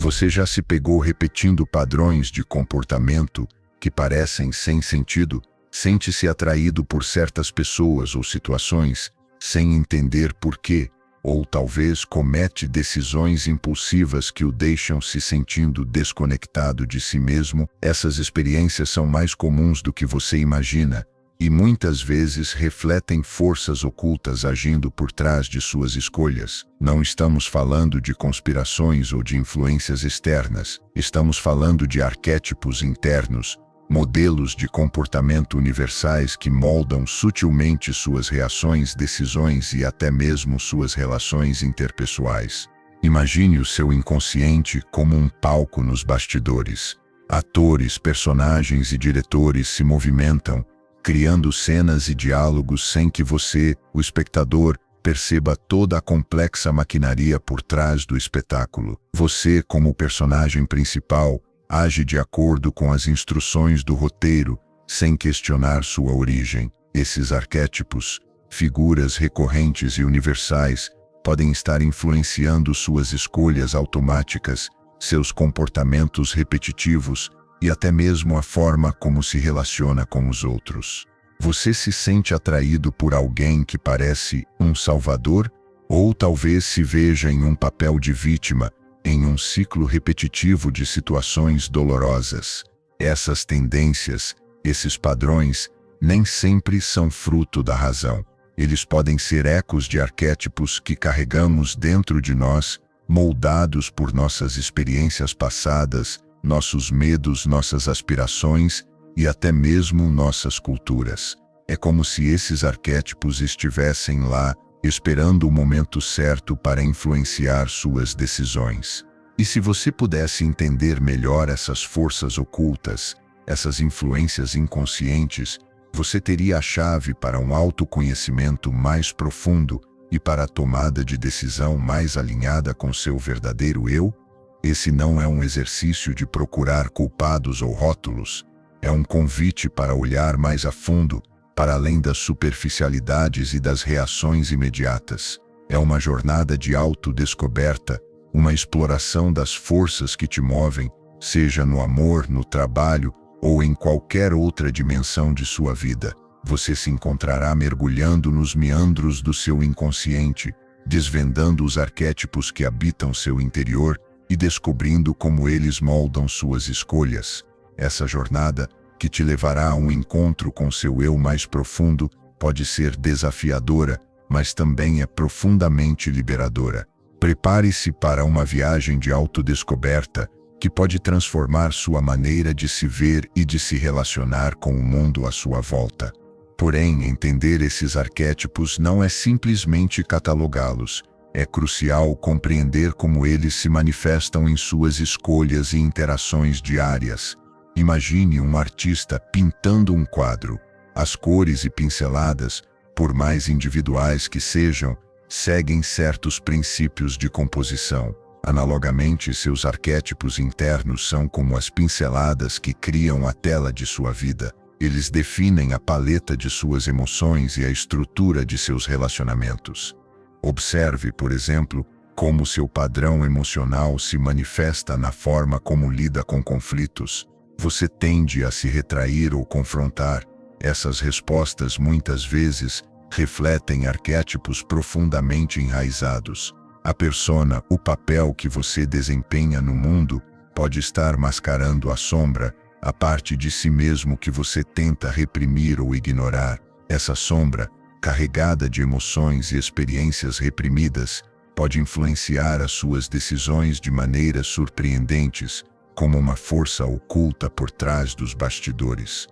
Você já se pegou repetindo padrões de comportamento que parecem sem sentido? Sente-se atraído por certas pessoas ou situações sem entender por quê? Ou talvez comete decisões impulsivas que o deixam se sentindo desconectado de si mesmo? Essas experiências são mais comuns do que você imagina e muitas vezes refletem forças ocultas agindo por trás de suas escolhas. Não estamos falando de conspirações ou de influências externas. Estamos falando de arquétipos internos, modelos de comportamento universais que moldam sutilmente suas reações, decisões e até mesmo suas relações interpessoais. Imagine o seu inconsciente como um palco nos bastidores. Atores, personagens e diretores se movimentam, criando cenas e diálogos sem que você, o espectador, perceba toda a complexa maquinaria por trás do espetáculo. Você, como personagem principal, age de acordo com as instruções do roteiro, sem questionar sua origem. Esses arquétipos, figuras recorrentes e universais, podem estar influenciando suas escolhas automáticas, seus comportamentos repetitivos e até mesmo a forma como se relaciona com os outros. Você se sente atraído por alguém que parece um salvador? Ou talvez se veja em um papel de vítima, em um ciclo repetitivo de situações dolorosas. Essas tendências, esses padrões, nem sempre são fruto da razão. Eles podem ser ecos de arquétipos que carregamos dentro de nós, moldados por nossas experiências passadas, nossos medos, nossas aspirações e até mesmo nossas culturas. É como se esses arquétipos estivessem lá, esperando o momento certo para influenciar suas decisões. E se você pudesse entender melhor essas forças ocultas, essas influências inconscientes, você teria a chave para um autoconhecimento mais profundo e para a tomada de decisão mais alinhada com seu verdadeiro eu? Esse não é um exercício de procurar culpados ou rótulos, é um convite para olhar mais a fundo, para além das superficialidades e das reações imediatas. É uma jornada de autodescoberta, uma exploração das forças que te movem, seja no amor, no trabalho ou em qualquer outra dimensão de sua vida. Você se encontrará mergulhando nos meandros do seu inconsciente, desvendando os arquétipos que habitam seu interior e descobrindo como eles moldam suas escolhas. Essa jornada, que te levará a um encontro com seu eu mais profundo, pode ser desafiadora, mas também é profundamente liberadora. Prepare-se para uma viagem de autodescoberta que pode transformar sua maneira de se ver e de se relacionar com o mundo à sua volta. Porém, entender esses arquétipos não é simplesmente catalogá-los. É crucial compreender como eles se manifestam em suas escolhas e interações diárias. Imagine um artista pintando um quadro. As cores e pinceladas, por mais individuais que sejam, seguem certos princípios de composição. Analogamente, seus arquétipos internos são como as pinceladas que criam a tela de sua vida. Eles definem a paleta de suas emoções e a estrutura de seus relacionamentos. Observe, por exemplo, como seu padrão emocional se manifesta na forma como lida com conflitos. Você tende a se retrair ou confrontar. Essas respostas muitas vezes refletem arquétipos profundamente enraizados. A persona, o papel que você desempenha no mundo, pode estar mascarando a sombra, a parte de si mesmo que você tenta reprimir ou ignorar. Essa sombra, carregada de emoções e experiências reprimidas, pode influenciar as suas decisões de maneiras surpreendentes, como uma força oculta por trás dos bastidores.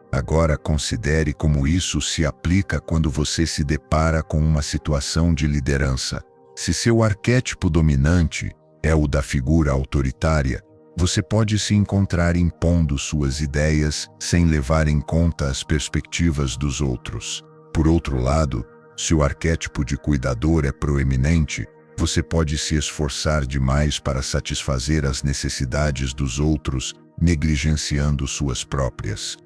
Agora considere como isso se aplica quando você se depara com uma situação de liderança. Se seu arquétipo dominante é o da figura autoritária, você pode se encontrar impondo suas ideias sem levar em conta as perspectivas dos outros. Por outro lado, se o arquétipo de cuidador é proeminente, você pode se esforçar demais para satisfazer as necessidades dos outros, negligenciando suas próprias.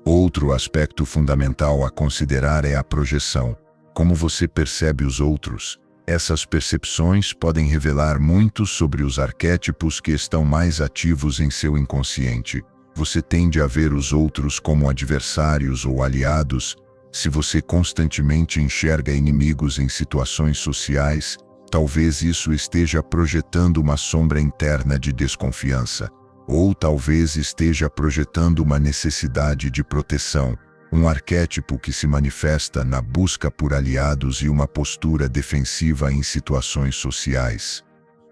Outro aspecto fundamental a considerar é a projeção. Como você percebe os outros, Essas percepções podem revelar muito sobre os arquétipos que estão mais ativos em seu inconsciente. Você tende a ver os outros como adversários ou aliados. Se você constantemente enxerga inimigos em situações sociais, talvez isso esteja projetando uma sombra interna de desconfiança. Ou talvez esteja projetando uma necessidade de proteção, um arquétipo que se manifesta na busca por aliados e uma postura defensiva em situações sociais.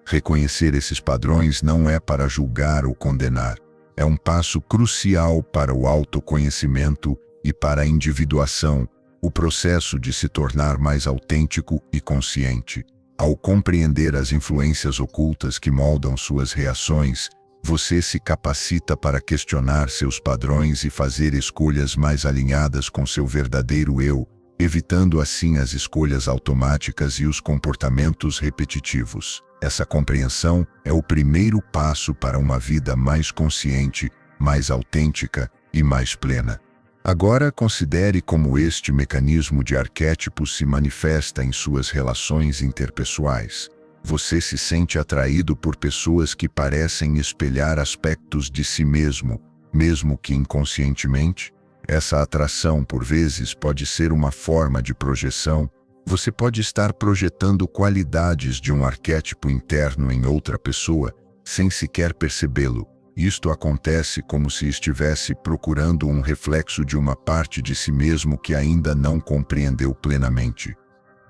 Reconhecer esses padrões não é para julgar ou condenar. É um passo crucial para o autoconhecimento e para a individuação, o processo de se tornar mais autêntico e consciente. Ao compreender as influências ocultas que moldam suas reações, você se capacita para questionar seus padrões e fazer escolhas mais alinhadas com seu verdadeiro eu, evitando assim as escolhas automáticas e os comportamentos repetitivos. Essa compreensão é o primeiro passo para uma vida mais consciente, mais autêntica e mais plena. Agora considere como este mecanismo de arquétipos se manifesta em suas relações interpessoais. Você se sente atraído por pessoas que parecem espelhar aspectos de si mesmo, mesmo que inconscientemente? Essa atração, por vezes, pode ser uma forma de projeção. Você pode estar projetando qualidades de um arquétipo interno em outra pessoa, sem sequer percebê-lo. Isto acontece como se estivesse procurando um reflexo de uma parte de si mesmo que ainda não compreendeu plenamente.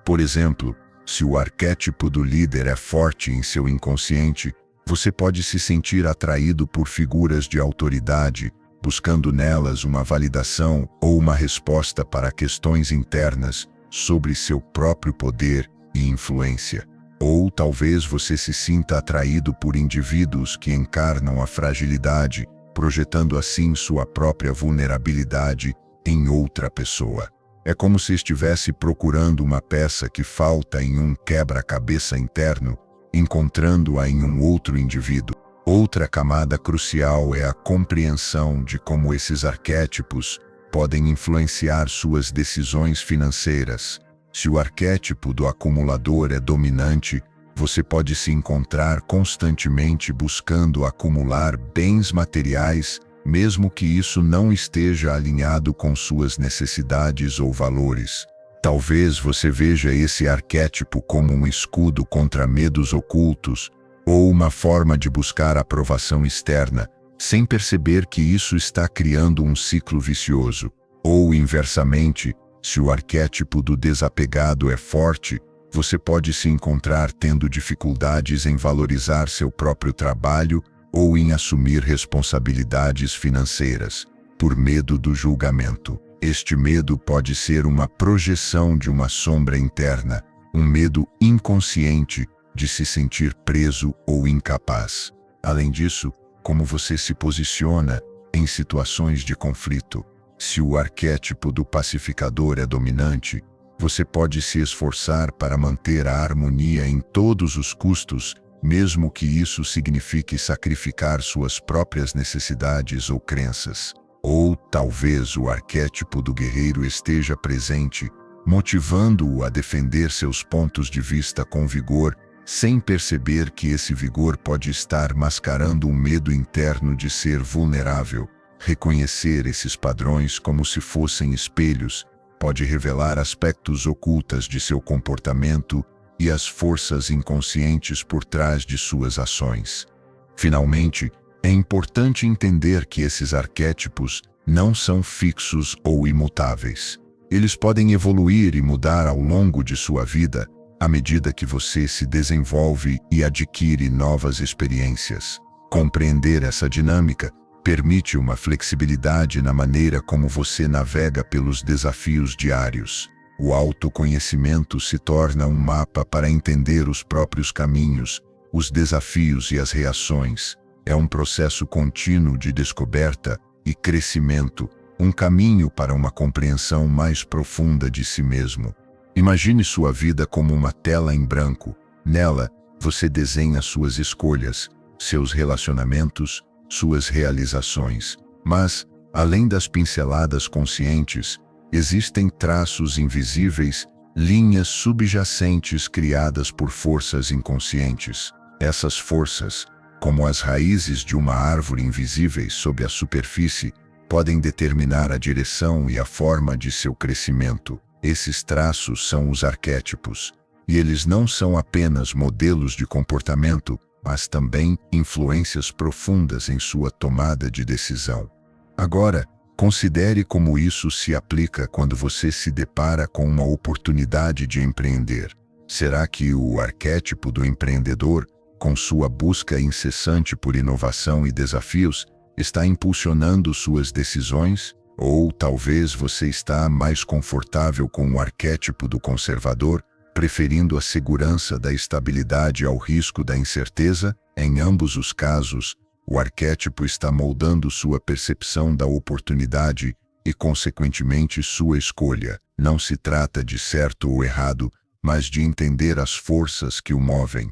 Por exemplo, se o arquétipo do líder é forte em seu inconsciente, você pode se sentir atraído por figuras de autoridade, buscando nelas uma validação ou uma resposta para questões internas sobre seu próprio poder e influência. Ou talvez você se sinta atraído por indivíduos que encarnam a fragilidade, projetando assim sua própria vulnerabilidade em outra pessoa. É como se estivesse procurando uma peça que falta em um quebra-cabeça interno, encontrando-a em um outro indivíduo. Outra camada crucial é a compreensão de como esses arquétipos podem influenciar suas decisões financeiras. Se o arquétipo do acumulador é dominante, você pode se encontrar constantemente buscando acumular bens materiais, mesmo que isso não esteja alinhado com suas necessidades ou valores. Talvez você veja esse arquétipo como um escudo contra medos ocultos, ou uma forma de buscar aprovação externa, sem perceber que isso está criando um ciclo vicioso. Ou, inversamente, se o arquétipo do desapegado é forte, você pode se encontrar tendo dificuldades em valorizar seu próprio trabalho ou em assumir responsabilidades financeiras, por medo do julgamento. Este medo pode ser uma projeção de uma sombra interna, um medo inconsciente de se sentir preso ou incapaz. Além disso, como você se posiciona em situações de conflito. Se o arquétipo do pacificador é dominante, você pode se esforçar para manter a harmonia em todos os custos, mesmo que isso signifique sacrificar suas próprias necessidades ou crenças. Ou talvez o arquétipo do guerreiro esteja presente, motivando-o a defender seus pontos de vista com vigor, sem perceber que esse vigor pode estar mascarando um medo interno de ser vulnerável. Reconhecer esses padrões como se fossem espelhos pode revelar aspectos ocultos de seu comportamento e as forças inconscientes por trás de suas ações. Finalmente, é importante entender que esses arquétipos não são fixos ou imutáveis. Eles podem evoluir e mudar ao longo de sua vida, à medida que você se desenvolve e adquire novas experiências. Compreender essa dinâmica permite uma flexibilidade na maneira como você navega pelos desafios diários. O autoconhecimento se torna um mapa para entender os próprios caminhos, os desafios e as reações. É um processo contínuo de descoberta e crescimento, um caminho para uma compreensão mais profunda de si mesmo. Imagine sua vida como uma tela em branco. Nela, você desenha suas escolhas, seus relacionamentos, suas realizações. Mas, além das pinceladas conscientes, existem traços invisíveis linhas subjacentes criadas por forças inconscientes. Essas forças, como as raízes de uma árvore invisíveis sob a superfície, podem determinar a direção e a forma de seu crescimento. Esses traços são os arquétipos, e eles não são apenas modelos de comportamento, mas também influências profundas em sua tomada de decisão. Agora, considere como isso se aplica quando você se depara com uma oportunidade de empreender. Será que o arquétipo do empreendedor, com sua busca incessante por inovação e desafios, está impulsionando suas decisões? Ou talvez você está mais confortável com o arquétipo do conservador, preferindo a segurança da estabilidade ao risco da incerteza? Em ambos os casos, o arquétipo está moldando sua percepção da oportunidade e, consequentemente, sua escolha. Não se trata de certo ou errado, mas de entender as forças que o movem.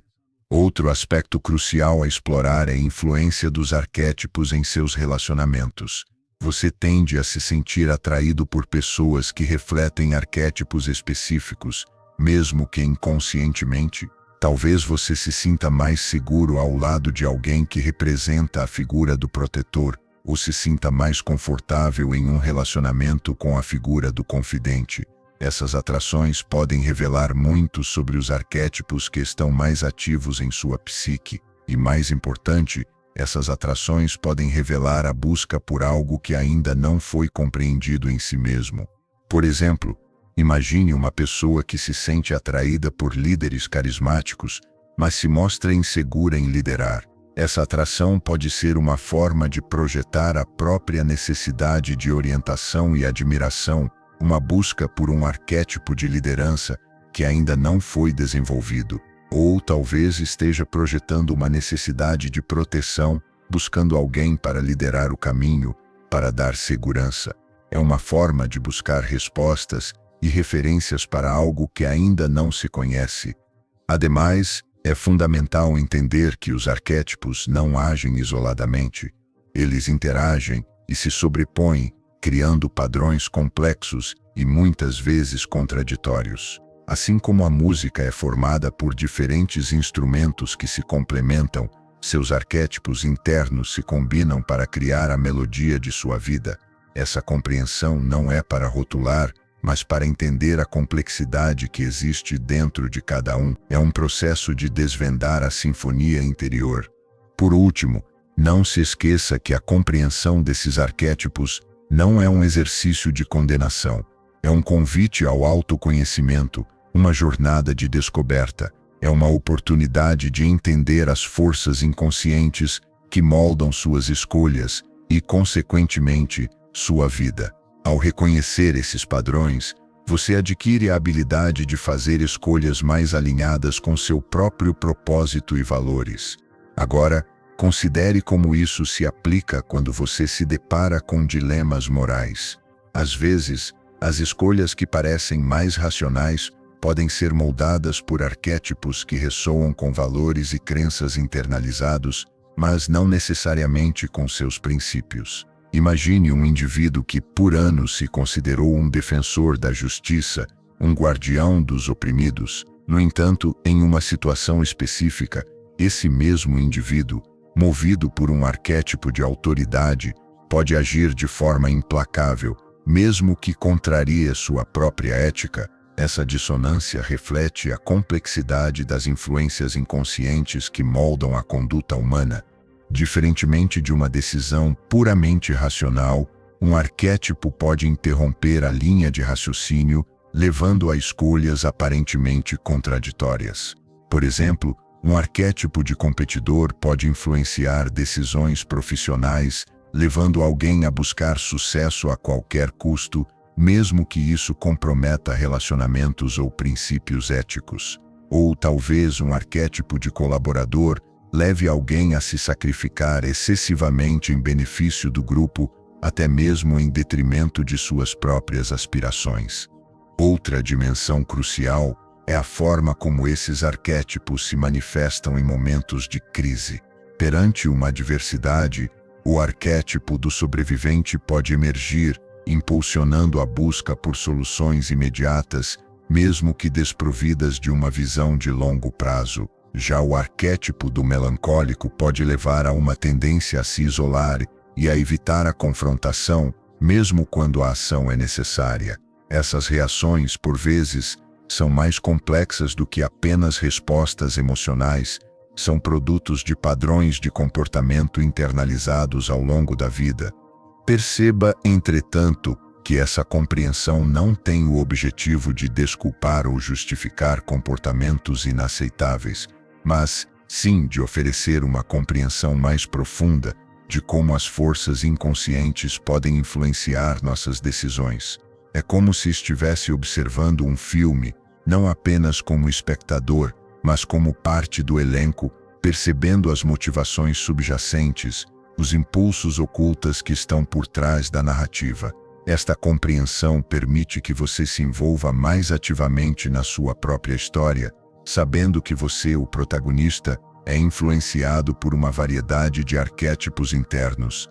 Outro aspecto crucial a explorar é a influência dos arquétipos em seus relacionamentos. Você tende a se sentir atraído por pessoas que refletem arquétipos específicos, mesmo que inconscientemente. Talvez você se sinta mais seguro ao lado de alguém que representa a figura do protetor, ou se sinta mais confortável em um relacionamento com a figura do confidente. Essas atrações podem revelar muito sobre os arquétipos que estão mais ativos em sua psique, e mais importante, essas atrações podem revelar a busca por algo que ainda não foi compreendido em si mesmo. Por exemplo, imagine uma pessoa que se sente atraída por líderes carismáticos, mas se mostra insegura em liderar. Essa atração pode ser uma forma de projetar a própria necessidade de orientação e admiração, uma busca por um arquétipo de liderança que ainda não foi desenvolvido. Ou talvez esteja projetando uma necessidade de proteção, buscando alguém para liderar o caminho, para dar segurança. É uma forma de buscar respostas e referências para algo que ainda não se conhece. Ademais, é fundamental entender que os arquétipos não agem isoladamente. Eles interagem e se sobrepõem, criando padrões complexos e muitas vezes contraditórios. Assim como a música é formada por diferentes instrumentos que se complementam, seus arquétipos internos se combinam para criar a melodia de sua vida. Essa compreensão não é para rotular, mas para entender a complexidade que existe dentro de cada um. É um processo de desvendar a sinfonia interior. Por último, não se esqueça que a compreensão desses arquétipos não é um exercício de condenação. É um convite ao autoconhecimento, uma jornada de descoberta. É uma oportunidade de entender as forças inconscientes que moldam suas escolhas e, consequentemente, sua vida. Ao reconhecer esses padrões, você adquire a habilidade de fazer escolhas mais alinhadas com seu próprio propósito e valores. Agora, considere como isso se aplica quando você se depara com dilemas morais. Às vezes, as escolhas que parecem mais racionais podem ser moldadas por arquétipos que ressoam com valores e crenças internalizados, mas não necessariamente com seus princípios. Imagine um indivíduo que por anos se considerou um defensor da justiça, um guardião dos oprimidos. No entanto, em uma situação específica, esse mesmo indivíduo, movido por um arquétipo de autoridade, pode agir de forma implacável, mesmo que contrarie sua própria ética. Essa dissonância reflete a complexidade das influências inconscientes que moldam a conduta humana. Diferentemente de uma decisão puramente racional, um arquétipo pode interromper a linha de raciocínio, levando a escolhas aparentemente contraditórias. Por exemplo, um arquétipo de competidor pode influenciar decisões profissionais, levando alguém a buscar sucesso a qualquer custo, mesmo que isso comprometa relacionamentos ou princípios éticos. Ou talvez um arquétipo de colaborador leve alguém a se sacrificar excessivamente em benefício do grupo, até mesmo em detrimento de suas próprias aspirações. Outra dimensão crucial é a forma como esses arquétipos se manifestam em momentos de crise. Perante uma adversidade, o arquétipo do sobrevivente pode emergir, impulsionando a busca por soluções imediatas mesmo que desprovidas de uma visão de longo prazo. Já o arquétipo do melancólico pode levar a uma tendência a se isolar e a evitar a confrontação, mesmo quando a ação é necessária. Essas reações, por vezes, são mais complexas do que apenas respostas emocionais, são produtos de padrões de comportamento internalizados ao longo da vida. Perceba, entretanto, que essa compreensão não tem o objetivo de desculpar ou justificar comportamentos inaceitáveis, mas, sim, de oferecer uma compreensão mais profunda de como as forças inconscientes podem influenciar nossas decisões. É como se estivesse observando um filme, não apenas como espectador, mas como parte do elenco, percebendo as motivações subjacentes, os impulsos ocultos que estão por trás da narrativa. Esta compreensão permite que você se envolva mais ativamente na sua própria história, sabendo que você, o protagonista, é influenciado por uma variedade de arquétipos internos.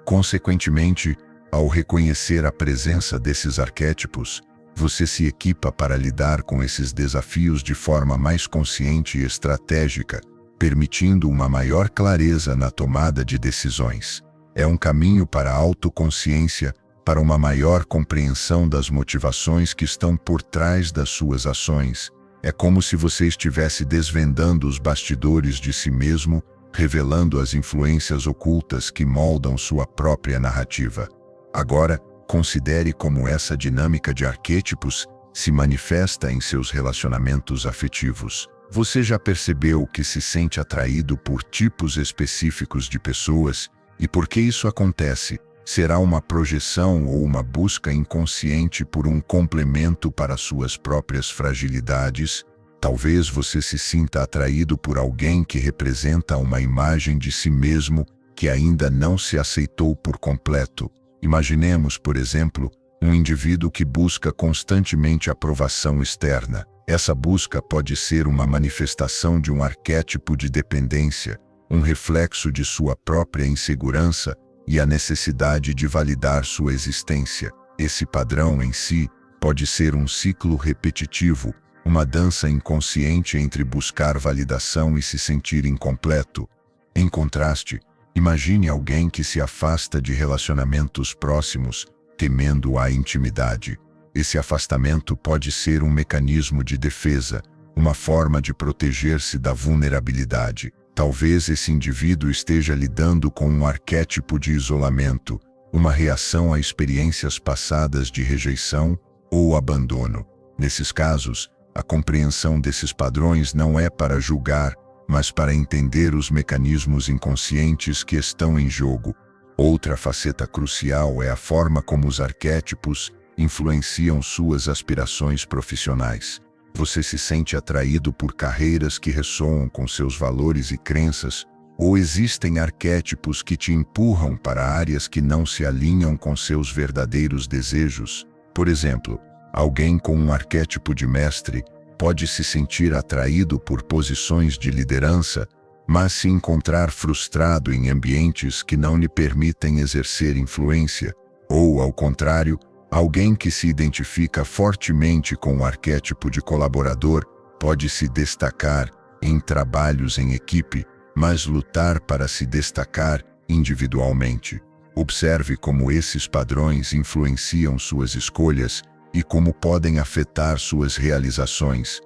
Consequentemente, ao reconhecer a presença desses arquétipos, você se equipa para lidar com esses desafios de forma mais consciente e estratégica, permitindo uma maior clareza na tomada de decisões. É um caminho para a autoconsciência, para uma maior compreensão das motivações que estão por trás das suas ações. É como se você estivesse desvendando os bastidores de si mesmo, revelando as influências ocultas que moldam sua própria narrativa. Agora, considere como essa dinâmica de arquétipos se manifesta em seus relacionamentos afetivos. Você já percebeu que se sente atraído por tipos específicos de pessoas? E por que isso acontece? Será uma projeção ou uma busca inconsciente por um complemento para suas próprias fragilidades? Talvez você se sinta atraído por alguém que representa uma imagem de si mesmo que ainda não se aceitou por completo. Imaginemos, por exemplo, um indivíduo que busca constantemente aprovação externa. Essa busca pode ser uma manifestação de um arquétipo de dependência, um reflexo de sua própria insegurança e a necessidade de validar sua existência. Esse padrão em si pode ser um ciclo repetitivo, uma dança inconsciente entre buscar validação e se sentir incompleto. Em contraste, imagine alguém que se afasta de relacionamentos próximos, temendo a intimidade. Esse afastamento pode ser um mecanismo de defesa, uma forma de proteger-se da vulnerabilidade. Talvez esse indivíduo esteja lidando com um arquétipo de isolamento, uma reação a experiências passadas de rejeição ou abandono. Nesses casos, a compreensão desses padrões não é para julgar, mas para entender os mecanismos inconscientes que estão em jogo. Outra faceta crucial é a forma como os arquétipos influenciam suas aspirações profissionais. Você se sente atraído por carreiras que ressoam com seus valores e crenças, ou existem arquétipos que te empurram para áreas que não se alinham com seus verdadeiros desejos? Por exemplo, alguém com um arquétipo de mestre pode se sentir atraído por posições de liderança, mas se encontrar frustrado em ambientes que não lhe permitem exercer influência. Ou, ao contrário, alguém que se identifica fortemente com o arquétipo de colaborador pode se destacar em trabalhos em equipe, mas lutar para se destacar individualmente. Observe como esses padrões influenciam suas escolhas e como podem afetar suas realizações.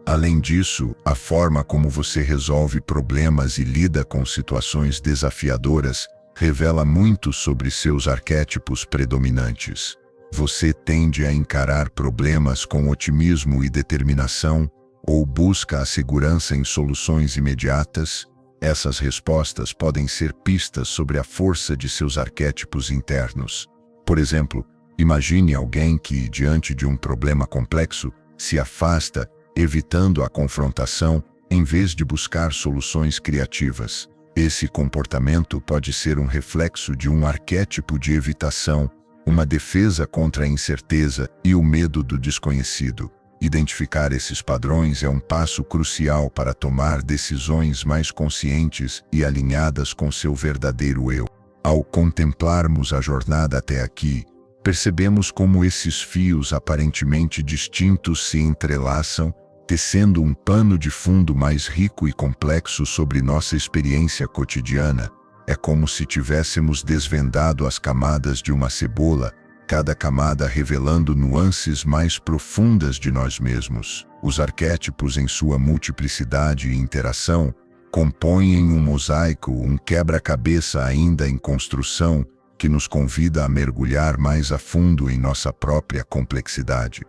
Além disso, a forma como você resolve problemas e lida com situações desafiadoras revela muito sobre seus arquétipos predominantes. Você tende a encarar problemas com otimismo e determinação, ou busca a segurança em soluções imediatas? Essas respostas podem ser pistas sobre a força de seus arquétipos internos. Por exemplo, imagine alguém que, diante de um problema complexo, se afasta, evitando a confrontação, em vez de buscar soluções criativas. Esse comportamento pode ser um reflexo de um arquétipo de evitação, uma defesa contra a incerteza e o medo do desconhecido. Identificar esses padrões é um passo crucial para tomar decisões mais conscientes e alinhadas com seu verdadeiro eu. Ao contemplarmos a jornada até aqui, percebemos como esses fios aparentemente distintos se entrelaçam, tecendo um pano de fundo mais rico e complexo sobre nossa experiência cotidiana. É como se tivéssemos desvendado as camadas de uma cebola, cada camada revelando nuances mais profundas de nós mesmos. Os arquétipos, em sua multiplicidade e interação, compõem um mosaico, um quebra-cabeça ainda em construção, que nos convida a mergulhar mais a fundo em nossa própria complexidade.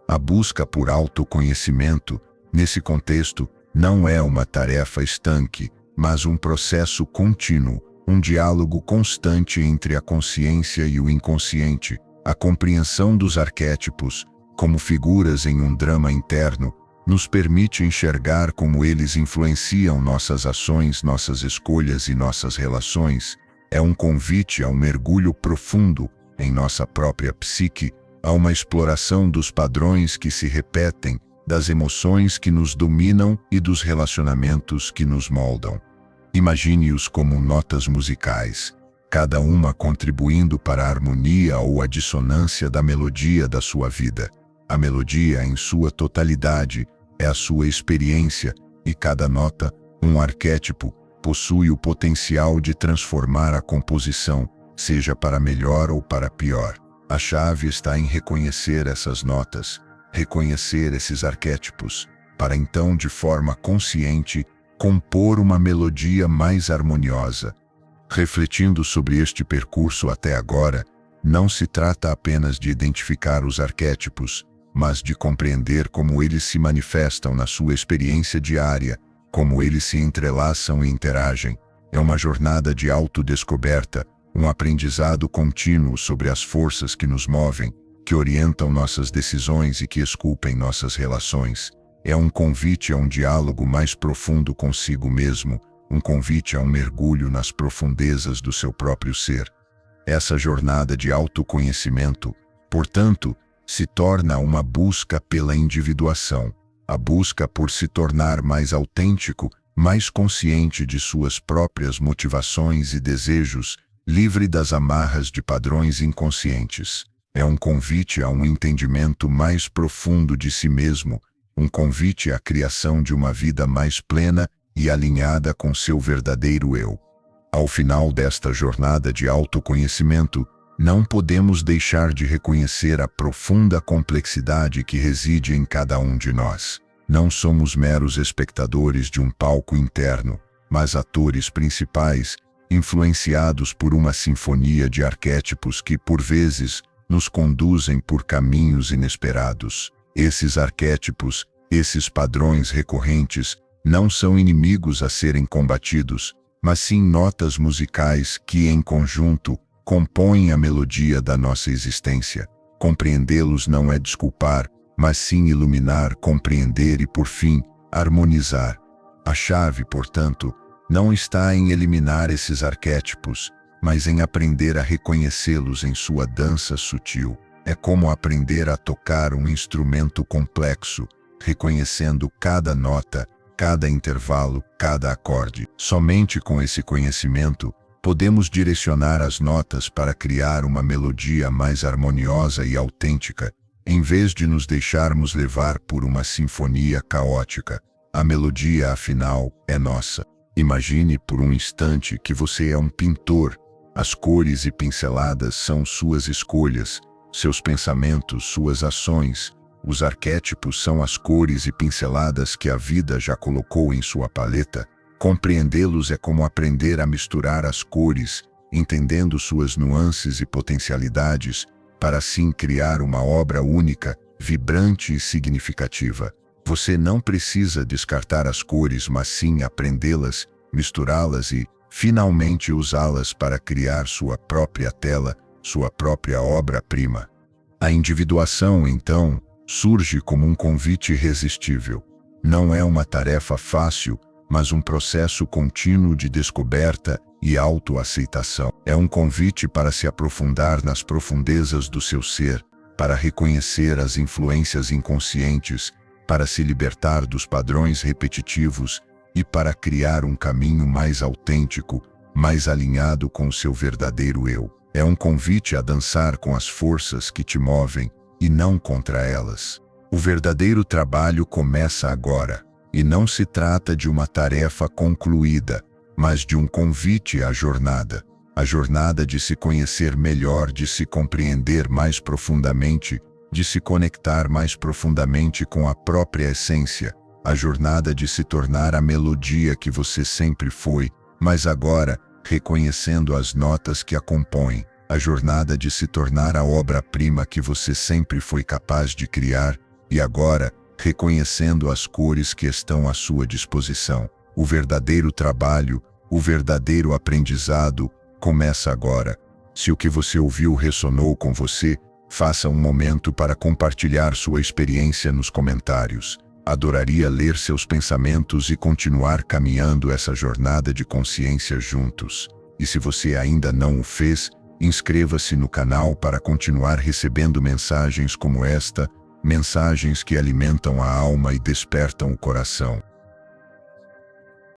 A busca por autoconhecimento, nesse contexto, não é uma tarefa estanque, mas um processo contínuo, um diálogo constante entre a consciência e o inconsciente. A compreensão dos arquétipos, como figuras em um drama interno, nos permite enxergar como eles influenciam nossas ações, nossas escolhas e nossas relações. É um convite a um mergulho profundo em nossa própria psique, a uma exploração dos padrões que se repetem, das emoções que nos dominam e dos relacionamentos que nos moldam. Imagine-os como notas musicais, cada uma contribuindo para a harmonia ou a dissonância da melodia da sua vida. A melodia, em sua totalidade, é a sua experiência, e cada nota, um arquétipo, possui o potencial de transformar a composição, seja para melhor ou para pior. A chave está em reconhecer essas notas, reconhecer esses arquétipos, para então, de forma consciente, compor uma melodia mais harmoniosa. Refletindo sobre este percurso até agora, não se trata apenas de identificar os arquétipos, mas de compreender como eles se manifestam na sua experiência diária, como eles se entrelaçam e interagem. É uma jornada de autodescoberta, um aprendizado contínuo sobre as forças que nos movem, que orientam nossas decisões e que esculpem nossas relações. É um convite a um diálogo mais profundo consigo mesmo, um convite a um mergulho nas profundezas do seu próprio ser. Essa jornada de autoconhecimento, portanto, se torna uma busca pela individuação, a busca por se tornar mais autêntico, mais consciente de suas próprias motivações e desejos, livre das amarras de padrões inconscientes. É um convite a um entendimento mais profundo de si mesmo, um convite à criação de uma vida mais plena e alinhada com seu verdadeiro eu. Ao final desta jornada de autoconhecimento, não podemos deixar de reconhecer a profunda complexidade que reside em cada um de nós. Não somos meros espectadores de um palco interno, mas atores principais, influenciados por uma sinfonia de arquétipos que, por vezes, nos conduzem por caminhos inesperados. Esses arquétipos, esses padrões recorrentes, não são inimigos a serem combatidos, mas sim notas musicais que, em conjunto, compõem a melodia da nossa existência. Compreendê-los não é desculpar, mas sim iluminar, compreender e, por fim, harmonizar. A chave, portanto, não está em eliminar esses arquétipos, mas em aprender a reconhecê-los em sua dança sutil. É como aprender a tocar um instrumento complexo, reconhecendo cada nota, cada intervalo, cada acorde. Somente com esse conhecimento, podemos direcionar as notas para criar uma melodia mais harmoniosa e autêntica, em vez de nos deixarmos levar por uma sinfonia caótica. A melodia, afinal, é nossa. Imagine por um instante que você é um pintor. As cores e pinceladas são suas escolhas, seus pensamentos, suas ações. Os arquétipos são as cores e pinceladas que a vida já colocou em sua paleta. Compreendê-los é como aprender a misturar as cores, entendendo suas nuances e potencialidades, para assim criar uma obra única, vibrante e significativa. Você não precisa descartar as cores, mas sim aprendê-las, misturá-las e, finalmente, usá-las para criar sua própria tela, sua própria obra-prima. A individuação, então, surge como um convite irresistível. Não é uma tarefa fácil, mas um processo contínuo de descoberta e autoaceitação. É um convite para se aprofundar nas profundezas do seu ser, para reconhecer as influências inconscientes, para se libertar dos padrões repetitivos e para criar um caminho mais autêntico, mais alinhado com o seu verdadeiro eu. É um convite a dançar com as forças que te movem e não contra elas. O verdadeiro trabalho começa agora, e não se trata de uma tarefa concluída, mas de um convite à jornada. A jornada de se conhecer melhor, de se compreender mais profundamente, de se conectar mais profundamente com a própria essência. A jornada de se tornar a melodia que você sempre foi, mas agora, reconhecendo as notas que a compõem. A jornada de se tornar a obra-prima que você sempre foi capaz de criar, e agora, reconhecendo as cores que estão à sua disposição. O verdadeiro trabalho, o verdadeiro aprendizado, começa agora. Se o que você ouviu ressonou com você, faça um momento para compartilhar sua experiência nos comentários. Adoraria ler seus pensamentos e continuar caminhando essa jornada de consciência juntos. E se você ainda não o fez, inscreva-se no canal para continuar recebendo mensagens como esta, mensagens que alimentam a alma e despertam o coração.